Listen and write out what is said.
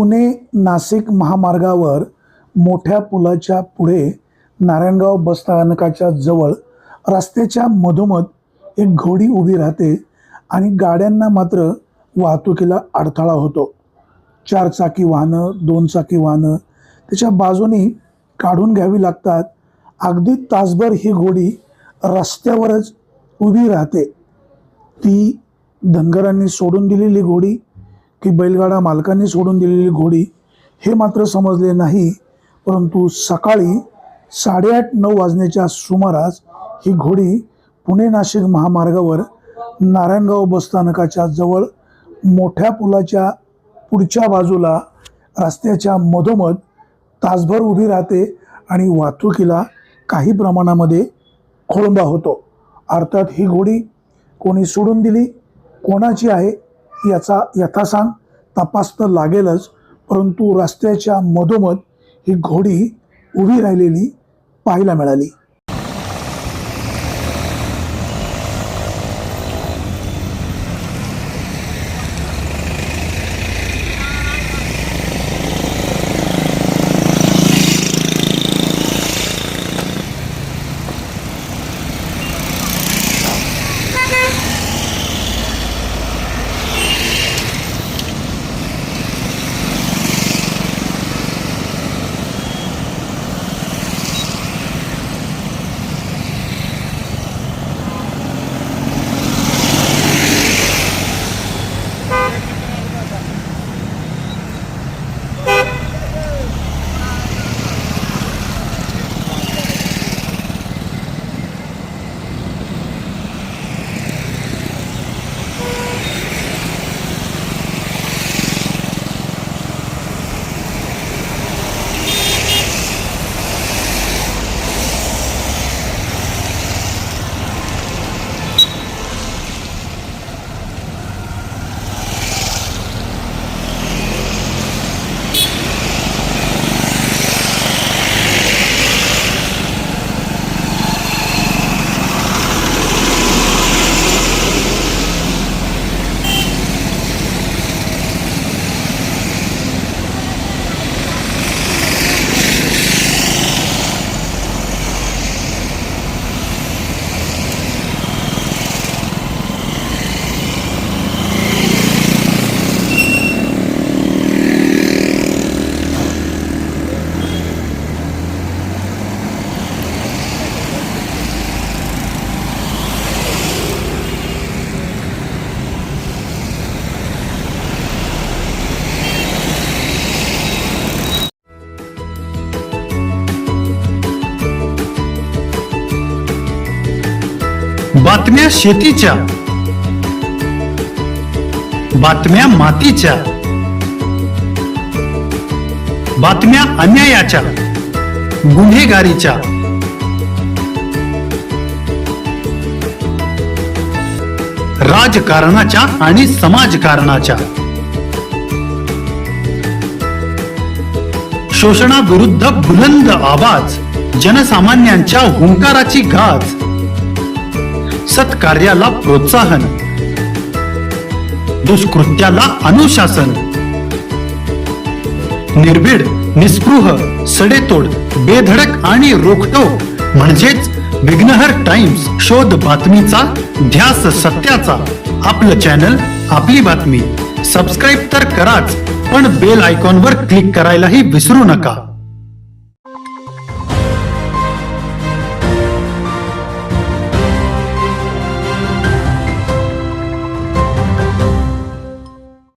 पुणे नाशिक महामार्गावर मोठ्या पुलाच्या पुढे नारायणगाव बसस्थानकाच्या जवळ रस्त्याच्या मधोमध एक घोडी उभी राहते आणि गाड्यांना मात्र वाहतुकीला अडथळा होतो। 4 चाकी वाहनं, 2 चाकी वाहनं त्याच्या बाजूनी काढून घ्यावी लागतात। अगदी तासभर ही घोडी रस्त्यावरच उभी राहते। ती धनगरांनी सोडून दिलेली घोडी की बैलगाडा मालकांनी सोडून दिलेली घोडी हे मात्र समजले नाही, परंतु सकाळी 8:30-9 वाजण्याच्या सुमारास ही घोडी पुणे नाशिक महामार्गावर नारायणगाव बसस्थानकाच्या जवळ मोठ्या पुलाच्या पुढच्या बाजूला रस्त्याच्या मधोमध तासभर उभी राहते आणि वाहतुकीला काही प्रमाणामध्ये खोळंबा होतो। अर्थात ही घोडी कोणी सोडून दिली, कोणाची आहे याचा यथासांग तपास तर लागेलच, परंतु रस्त्याच्या मधोमध ही घोडी उभी राहिलेली पाहायला मिळाली। बातम्या शेतीच्या, बातम्या मातीच्या, बातम्या अन्यायाच्या, गुन्हेगारीच्या, राजकारणाच्या आणि समाजकारणाच्या, शोषणाविरुद्ध बुलंद आवाज, जनसामान्यांच्या हुंकाराची गाज, सत्कार्याला प्रोत्साहन, दुष्कृत्याला अनुशासन, निर्भीड, निस्पृह, सडेतोड, बेधडक आणि रोखटोक म्हणजेच विघ्नहर टाइम्स। शोध बातमीचा, ध्यास सत्याचा। आपलं चॅनल, आपली बातमी। सबस्क्राईब तर कराच, पण बेल आयकॉनवर क्लिक करायलाही विसरू नका।